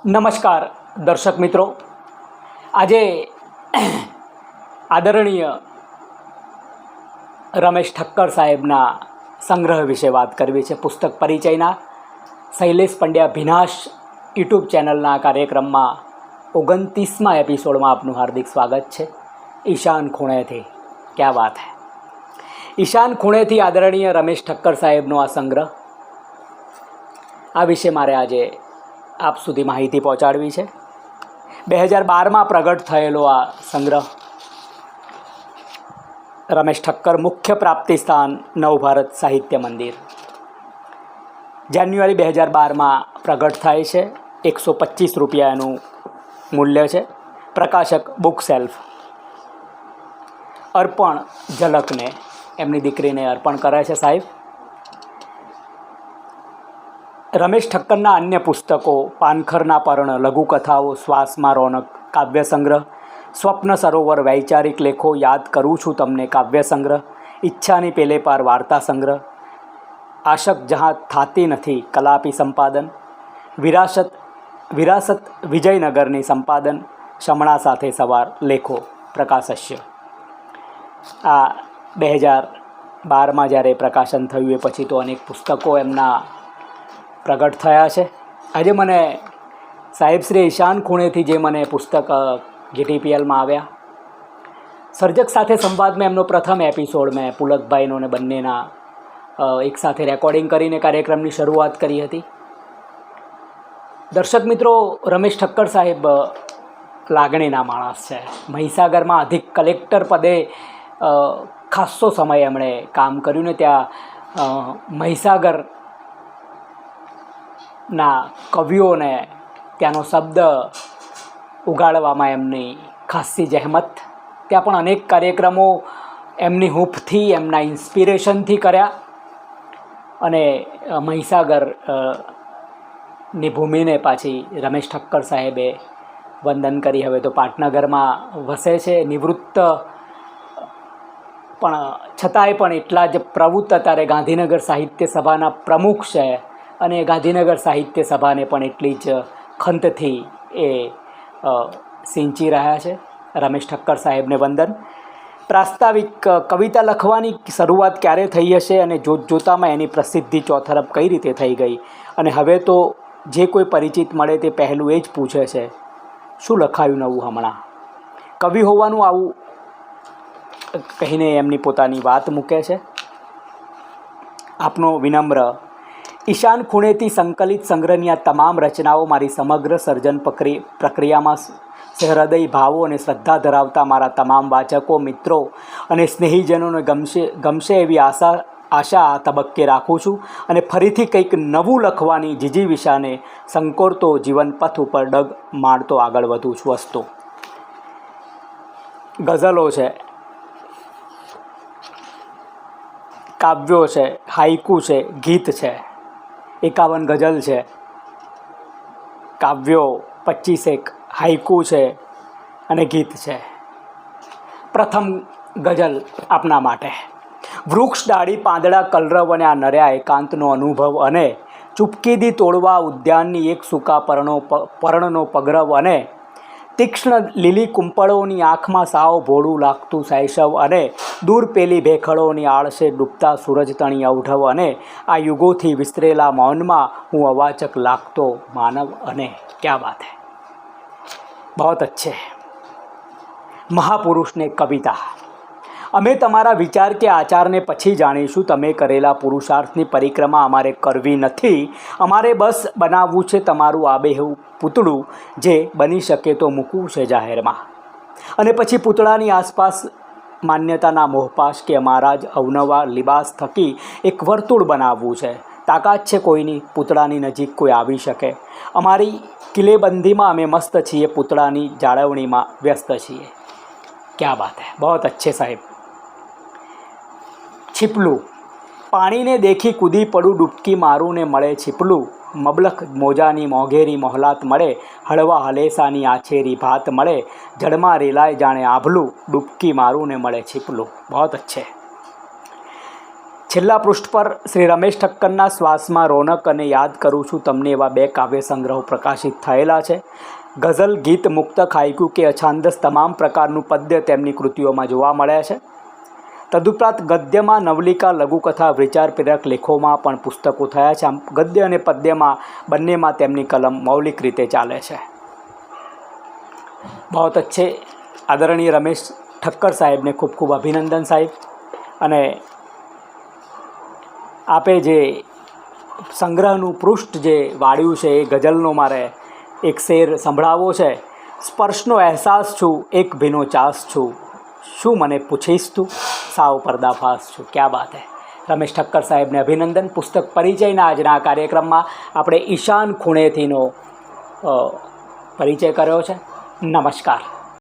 નમસ્કાર દર્શક મિત્રો, આજે આદરણીય રમેશ ઠક્કર સાહેબના સંગ્રહ વિશે વાત કરવી છે. પુસ્તક પરિચયના શૈલેષ પંડ્યા ભીનાશ યુટ્યુબ ચેનલના કાર્યક્રમમાં 29મા એપિસોડમાં આપનું હાર્દિક સ્વાગત છે. ઈશાન ખૂણેથી, ક્યા વાત હૈ. ઈશાન ખૂણેથી આદરણીય રમેશ ઠક્કર સાહેબનો આ સંગ્રહ, આ વિશે મારે આજે આપ સુધી માહિતી પહોંચાડવી છે. 2012માં પ્રગટ થયેલો આ સંગ્રહ રમેશ ઠક્કર મુખ્ય પ્રાપ્તિ સ્થાન નવભારત સાહિત્ય મંદિર, જાન્યુઆરી 2012માં પ્રગટ થાય છે. 125 રૂપિયા એનું મૂલ્ય છે. પ્રકાશક બુક સેલ્ફ. અર્પણ ઝલકને એમની દીકરીને અર્પણ કરે છે સાહેબ. રમેશ ઠક્કરના અન્ય પુસ્તકો પાનખરના પર્ણ, લઘુકથાઓ, શ્વાસમાં રોનક, કાવ્ય સંગ્રહ, સ્વપ્ન સરોવર, વૈચારિક લેખો, યાદ કરું છું તમને કાવ્ય સંગ્રહ, ઈચ્છાની પેલે પાર વાર્તા સંગ્રહ, આશક જહાં થાતી નથી કલાપી સંપાદન, વિરાસત વિજયનગરની સંપાદન, શમણા સાથે સવાર લેખો, પ્રકાશસ્ય. આ 2012માં જ્યારે પ્રકાશન થયું એ પછી તો અનેક પુસ્તકો એમના પ્રગટ થયા છે. આજે મને સાહેબ શ્રી ઈશાન ખૂણેથી જે મને પુસ્તક GTPLમાં આવ્યા, સર્જક સાથે સંવાદમાં એમનો પ્રથમ એપિસોડ મેં પુલકભાઈનો ને બંનેના એકસાથે રેકોર્ડિંગ કરીને કાર્યક્રમની શરૂઆત કરી હતી. દર્શક મિત્રો, રમેશ ઠક્કર સાહેબ લાગણીના માણસ છે. મહીસાગરમાં અધિક કલેક્ટર પદે ખાસો સમય એમણે કામ કર્યું ને ત્યાં મહીસાગરના કવિઓને ત્યાંનો શબ્દ ઉગાડવામાં એમની ખાસી જહેમત. ત્યાં પણ અનેક કાર્યક્રમો એમની હૂંફથી, એમના ઇન્સ્પિરેશનથી કર્યા અને મહીસાગરની ભૂમિને પાછી રમેશ ઠક્કર સાહેબે વંદન કરી. હવે તો પાટનગરમાં વસે છે, નિવૃત્ત, પણ છતાંય પણ એટલા જ પ્રવૃત્ત અત્યારે ગાંધીનગર સાહિત્ય સભાના પ્રમુખ છે અને ગાંધીનગર સાહિત્ય સભાને પણ એટલી જ ખંતથી એ સિંચી રહ્યા છે. રમેશ ઠક્કર સાહેબને વંદન. પ્રાસ્તાવિક કવિતા લખવાની શરૂઆત ક્યારે થઈ હશે અને જોતજોતામાં એની પ્રસિદ્ધિ ચોથરફ કઈ રીતે થઈ ગઈ, અને હવે તો જે કોઈ પરિચિત મળે તે પહેલું એ જ પૂછે છે, શું લખાયું નવું હમણાં. કવિ હોવાનું આવું કહીને એમની પોતાની વાત મૂકે છે. આપનો વિનમ્ર. ઈશાન ખૂણેથી સંકલિત સંગ્રહની આ તમામ રચનાઓ મારી સમગ્ર સર્જન પ્રક્રિયામાં સહૃદય ભાવો અને શ્રદ્ધા ધરાવતા મારા તમામ વાચકો, મિત્રો અને સ્નેહીજનોને ગમશે એવી આશા આ તબક્કે રાખું છું અને ફરીથી કંઈક નવું લખવાની જીજીવિષાને સંકોરતો જીવનપથ ઉપર ડગ માંડતો આગળ વધું છું. વસ્તુ ગઝલો છે, કાવ્યો છે, હાઇકુ છે, ગીત છે. 51 ગઝલ છે, કાવ્યો 25 હાઇકુ છે અને ગીત છે. પ્રથમ ગઝલ આપના માટે. વૃક્ષ, ડાળી, પાંદડા, કલરવ અને આ નર્યા એકાંતનો અનુભવ અને ચૂપકીદી તોડવા ઉદ્યાનની એક સૂકા પર્ણનો પગરવ અને તીક્ષ્ણ લીલી કુંપળોની આંખમાં સાવ ભોળું લાગતું શૈશવ અને દૂર પેલી ભેખડોની આળસે ડૂબતા સૂરજ તણી અવઢવ અને આ યુગોથી વિસ્તરેલા મૌનમાં હું અવાચક લાગતો માનવ. અને ક્યા બાત હૈ, બહોત અચ્છે. મહાપુરુષને કવિતા. અમે તમારા વિચાર કે આચારને પછી જાણીશું. તમે કરેલા પુરુષાર્થની પરિક્રમા અમારે કરવી નથી. અમારે બસ બનાવવું છે તમારું આબેહૂબ પૂતળું, જે બની શકે તો મૂકવું છે જાહેરમાં. અને પછી પૂતળાની આસપાસ માન્યતાના મોહપાશ કે અમારા જ અવનવા લિબાસ થકી એક વર્તુળ બનાવવું છે. તાકાત છે કોઈની પૂતળાની નજીક કોઈ આવી શકે. અમારી કિલ્લેબંધીમાં અમે મસ્ત છીએ, પૂતળાની જાળવણીમાં વ્યસ્ત છીએ. ક્યા બાત હૈ, બહોત અચ્છે સાહેબ. છીપલું. પાણીને દેખી કૂદી પડું, ડૂબકી મારું ને મળે છીપલું. મબલખ મોજાની મોંઘેરી મોહલાત મળે, હળવા હલેસાની આછેરી ભાત મળે. જળમાં રેલાય જાણે આભલું, ડૂબકી મારું ને મળે છીપલું. બહોત અચ્છે. છેલ્લા પૃષ્ઠ પર શ્રી રમેશ ઠક્કરના શ્વાસમાં રોનક અને યાદ કરું છું તમને એવા 2 કાવ્ય સંગ્રહો પ્રકાશિત થયેલા છે. ગઝલ, ગીત, મુક્તક, હાઇકુ કે અછાંદસ તમામ પ્રકારનું પદ્ય તેમની કૃતિઓમાં જોવા મળે છે. તદુપરાંત ગદ્યમાં નવલિકા, લઘુકથા, વિચારપ્રેરક લેખોમાં પણ પુસ્તકો થયા છે. આમ ગદ્ય અને પદ્યમાં બંનેમાં તેમની કલમ મૌલિક રીતે ચાલે છે. बहुत अच्छे आदरणीय रमेश ठक्कर साहेब ने खूब खूब अभिनंदन साहेब. અને આપે જે સંગ્રહનું પૃષ્ઠ જે વાળ્યું છે એ ગઝલનો મારે એક શેર સંભળાવવો છે. સ્પર્શનો અહેસાસ છું, એક ભીનો ચાસ છું, શું મને પૂછીશ તું, સાવ પર્દાફાશ છું. ક્યાં બાત હે. રમેશ ઠક્કર સાહેબને અભિનંદન. પુસ્તક પરિચયના આજના આ કાર્યક્રમમાં આપણે ઈશાન ખૂણેથીનો પરિચય કર્યો છે. નમસ્કાર.